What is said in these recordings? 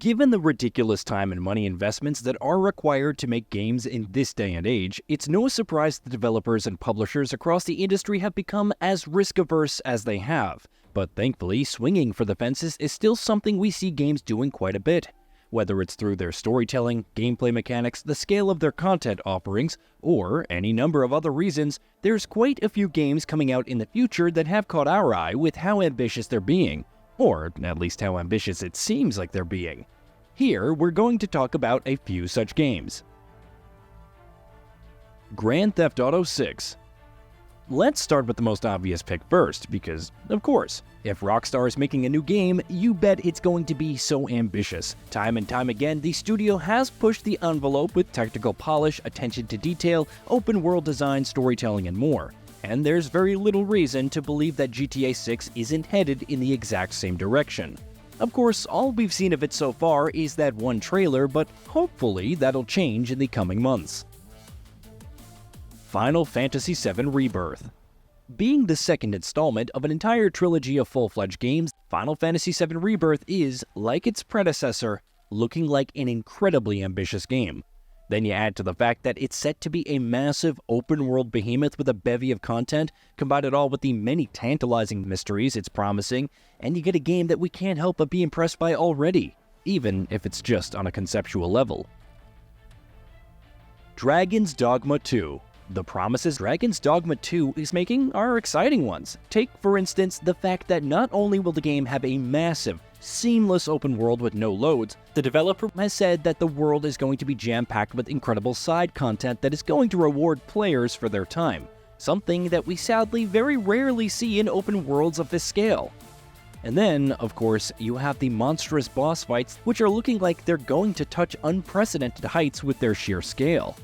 Given the ridiculous time and money investments that are required to make games in this day and age, it's no surprise that developers and publishers across the industry have become as risk-averse as they have. But thankfully, swinging for the fences is still something we see games doing quite a bit. Whether it's through their storytelling, gameplay mechanics, the scale of their content offerings, or any number of other reasons, there's quite a few games coming out in the future that have caught our eye with how ambitious they're being. Or at least how ambitious it seems like they're being. Here, we're going to talk about a few such games. Grand Theft Auto 6. Let's start with the most obvious pick first, because, of course, if Rockstar is making a new game, you bet it's going to be so ambitious. Time and time again, the studio has pushed the envelope with technical polish, attention to detail, open-world design, storytelling, and more. And there's very little reason to believe that GTA 6 isn't headed in the exact same direction. Of course, all we've seen of it so far is that one trailer, but hopefully that'll change in the coming months. Final Fantasy VII Rebirth. Being the second installment of an entire trilogy of full-fledged games, Final Fantasy VII Rebirth is, like its predecessor, looking like an incredibly ambitious game. Then you add to the fact that it's set to be a massive open-world behemoth with a bevy of content, combine it all with the many tantalizing mysteries it's promising, and you get a game that we can't help but be impressed by already, even if it's just on a conceptual level. Dragon's Dogma 2. The promises Dragon's Dogma 2 is making are exciting ones. Take, for instance, the fact that not only will the game have a massive, seamless open world with no loads, the developer has said that the world is going to be jam-packed with incredible side content that is going to reward players for their time, something that we sadly very rarely see in open worlds of this scale. And then, of course, you have the monstrous boss fights, which are looking like they're going to touch unprecedented heights with their sheer scale.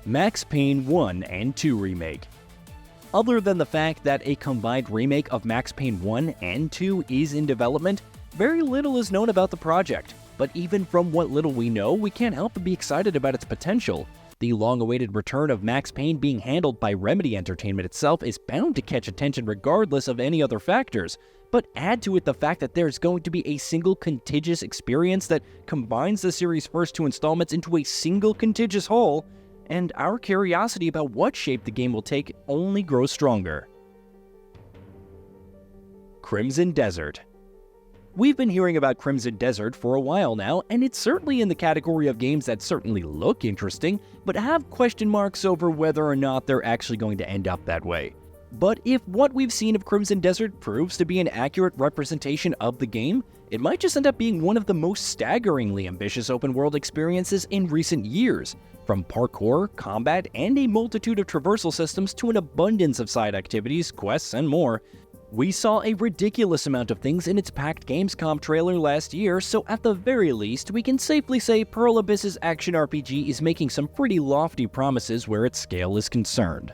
Max Payne 1 and 2 Remake. Other than the fact that a combined remake of Max Payne 1 and 2 is in development, very little is known about the project. But even from what little we know, we can't help but be excited about its potential. The long-awaited return of Max Payne being handled by Remedy Entertainment itself is bound to catch attention regardless of any other factors. But add to it the fact that there's going to be a single contiguous experience that combines the series' first two installments into a single contiguous whole, and our curiosity about what shape the game will take only grows stronger. Crimson Desert. We've been hearing about Crimson Desert for a while now, and it's certainly in the category of games that certainly look interesting, but have question marks over whether or not they're actually going to end up that way. But if what we've seen of Crimson Desert proves to be an accurate representation of the game, it might just end up being one of the most staggeringly ambitious open-world experiences in recent years. From parkour, combat, and a multitude of traversal systems to an abundance of side activities, quests, and more, we saw a ridiculous amount of things in its packed Gamescom trailer last year, so at the very least, we can safely say Pearl Abyss's action RPG is making some pretty lofty promises where its scale is concerned.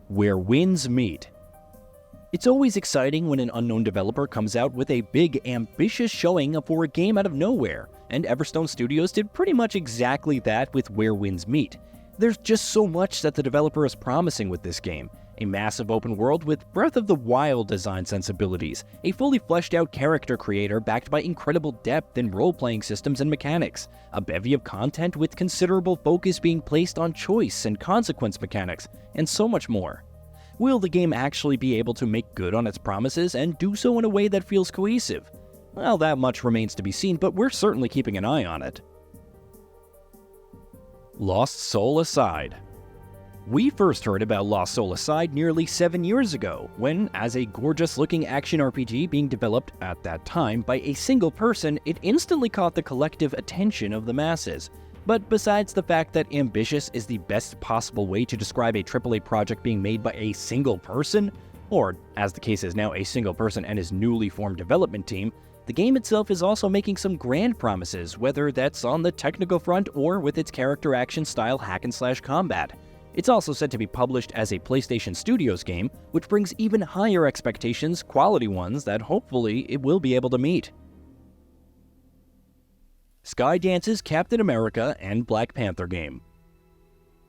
Where Winds Meet. It's always exciting when an unknown developer comes out with a big, ambitious showing for a game out of nowhere, and Everstone Studios did pretty much exactly that with Where Winds Meet. There's just so much that the developer is promising with this game. A massive open world with Breath of the Wild design sensibilities, a fully fleshed out character creator backed by incredible depth in role-playing systems and mechanics, a bevy of content with considerable focus being placed on choice and consequence mechanics, and so much more. Will the game actually be able to make good on its promises and do so in a way that feels cohesive? Well, that much remains to be seen, but we're certainly keeping an eye on it. Lost Soul Aside. We first heard about Lost Soul Aside nearly 7 years ago, when, as a gorgeous-looking action RPG being developed at that time by a single person, it instantly caught the collective attention of the masses. But besides the fact that ambitious is the best possible way to describe a AAA project being made by a single person, or, as the case is now, a single person and his newly formed development team, the game itself is also making some grand promises, whether that's on the technical front or with its character action style hack-and-slash combat. It's also said to be published as a PlayStation Studios game, which brings even higher expectations, quality ones, that hopefully it will be able to meet. Skydance's Captain America and Black Panther game.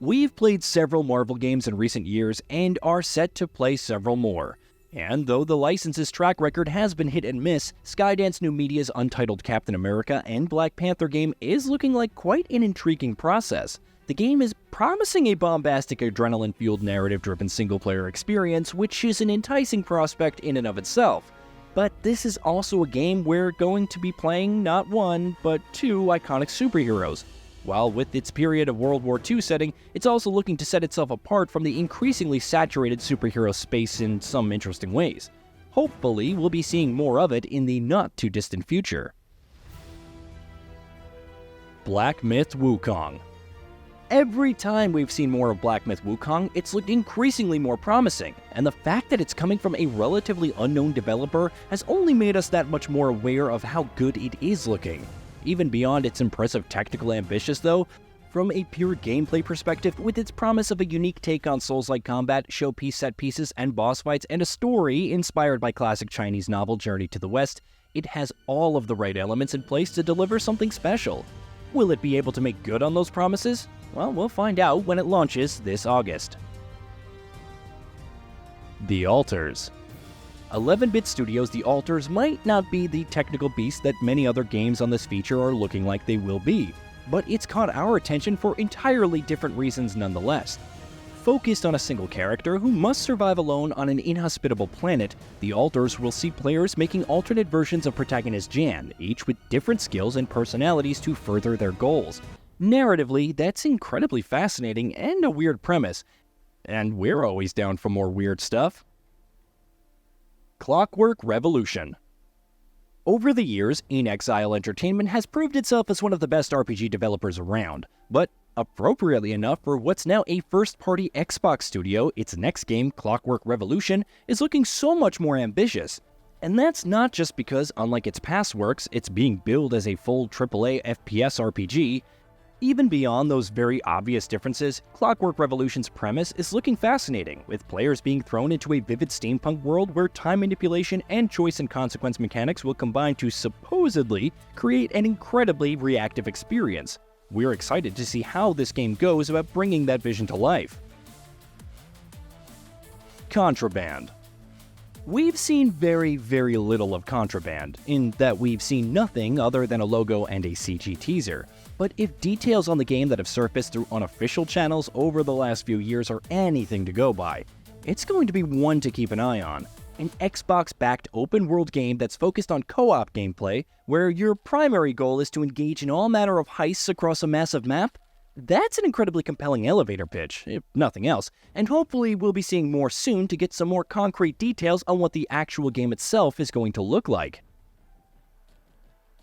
We've played several Marvel games in recent years and are set to play several more. And though the license's track record has been hit and miss, Skydance New Media's untitled Captain America and Black Panther game is looking like quite an intriguing process. The game is promising a bombastic, adrenaline-fueled, narrative-driven single-player experience, which is an enticing prospect in and of itself. But this is also a game we're going to be playing not one, but two iconic superheroes. While with its period of World War II setting, it's also looking to set itself apart from the increasingly saturated superhero space in some interesting ways. Hopefully, we'll be seeing more of it in the not-too-distant future. Black Myth Wukong. Every time we've seen more of Black Myth Wukong, it's looked increasingly more promising, and the fact that it's coming from a relatively unknown developer has only made us that much more aware of how good it is looking. Even beyond its impressive technical ambitions though, from a pure gameplay perspective, with its promise of a unique take on Souls-like combat, showpiece set pieces and boss fights, and a story inspired by classic Chinese novel Journey to the West, it has all of the right elements in place to deliver something special. Will it be able to make good on those promises? Well, we'll find out when it launches this August. The Alters. 11-bit studios' The Alters might not be the technical beast that many other games on this feature are looking like they will be, but it's caught our attention for entirely different reasons nonetheless. Focused on a single character who must survive alone on an inhospitable planet, The Alters will see players making alternate versions of protagonist Jan, each with different skills and personalities to further their goals. Narratively, that's incredibly fascinating and a weird premise, and we're always down for more weird stuff. Clockwork Revolution. Over the years, In Exile Entertainment has proved itself as one of the best RPG developers around, but appropriately enough for what's now a first-party Xbox studio, its next game, Clockwork Revolution, is looking so much more ambitious. And that's not just because, unlike its past works, it's being billed as a full AAA FPS RPG. Even beyond those very obvious differences, Clockwork Revolution's premise is looking fascinating, with players being thrown into a vivid steampunk world where time manipulation and choice and consequence mechanics will combine to supposedly create an incredibly reactive experience. We're excited to see how this game goes about bringing that vision to life. Contraband. We've seen very little of Contraband, in that we've seen nothing other than a logo and a CG teaser. But if details on the game that have surfaced through unofficial channels over the last few years are anything to go by, it's going to be one to keep an eye on. An Xbox-backed open-world game that's focused on co-op gameplay, where your primary goal is to engage in all manner of heists across a massive map? That's an incredibly compelling elevator pitch, if nothing else, and hopefully we'll be seeing more soon to get some more concrete details on what the actual game itself is going to look like.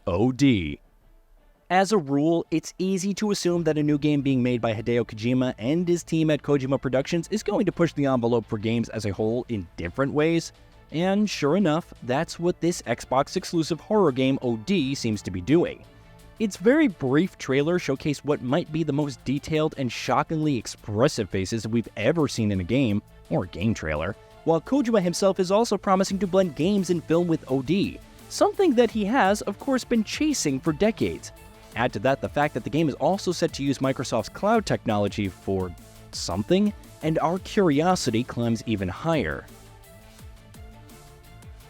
OD. As a rule, it's easy to assume that a new game being made by Hideo Kojima and his team at Kojima Productions is going to push the envelope for games as a whole in different ways, and sure enough, that's what this Xbox-exclusive horror game OD seems to be doing. Its very brief trailer showcased what might be the most detailed and shockingly expressive faces we've ever seen in a game, or a game trailer, while Kojima himself is also promising to blend games and film with OD, something that he has, of course, been chasing for decades. Add to that the fact that the game is also set to use Microsoft's cloud technology for something, and our curiosity climbs even higher.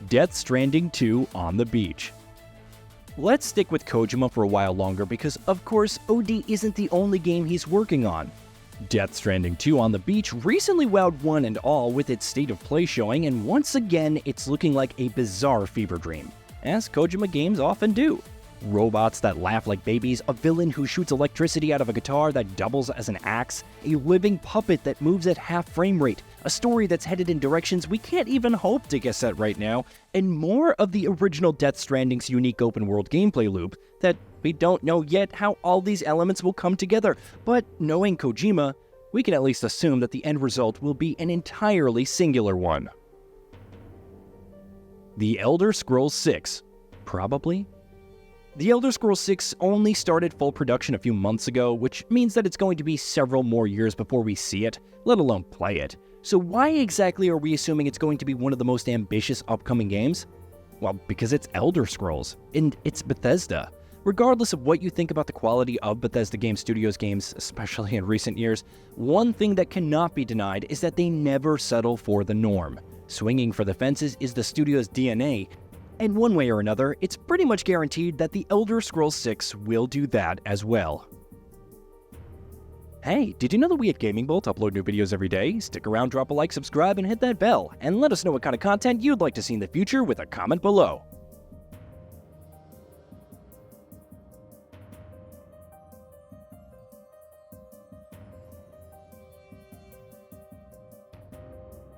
Death Stranding 2 on the beach. Let's stick with Kojima for a while longer because, of course, OD isn't the only game he's working on. Death Stranding 2 on the beach recently wowed one and all with its state of play showing, and once again, it's looking like a bizarre fever dream, as Kojima games often do. Robots that laugh like babies, a villain who shoots electricity out of a guitar that doubles as an axe, a living puppet that moves at half frame rate, a story that's headed in directions we can't even hope to guess at right now, and more of the original Death Stranding's unique open-world gameplay loop that we don't know yet how all these elements will come together, but knowing Kojima, we can at least assume that the end result will be an entirely singular one. The Elder Scrolls 6. Probably. The Elder Scrolls 6 only started full production a few months ago, which means that it's going to be several more years before we see it, let alone play it. So why exactly are we assuming it's going to be one of the most ambitious upcoming games? Well, because it's Elder Scrolls, and it's Bethesda. Regardless of what you think about the quality of Bethesda Game Studios games, especially in recent years, one thing that cannot be denied is that they never settle for the norm. Swinging for the fences is the studio's DNA, and one way or another, it's pretty much guaranteed that The Elder Scrolls 6 will do that as well. Hey, did you know that we at GamingBolt upload new videos every day? Stick around, drop a like, subscribe, and hit that bell, and let us know what kind of content you'd like to see in the future with a comment below.